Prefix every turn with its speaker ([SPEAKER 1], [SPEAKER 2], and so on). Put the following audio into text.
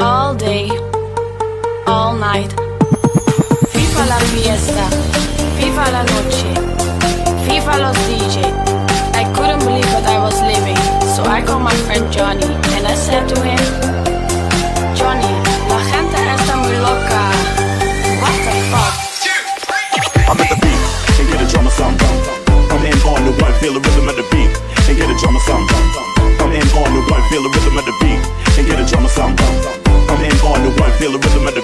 [SPEAKER 1] All day, all night. FIFA la fiesta, FIFA la noche, FIFA los DJ. I couldn't believe that I was living, so I called my friend Johnny and I said to him, Johnny, la gente está muy loca. What the fuck?
[SPEAKER 2] I'm at the beat and get a drum or something. I'm in on the one, feel the rhythm of the beat and get a drum or something. I'm in on the one, feel the rhythm of the beat and get a drum or something. I'm in on the one, feel the rhythm of the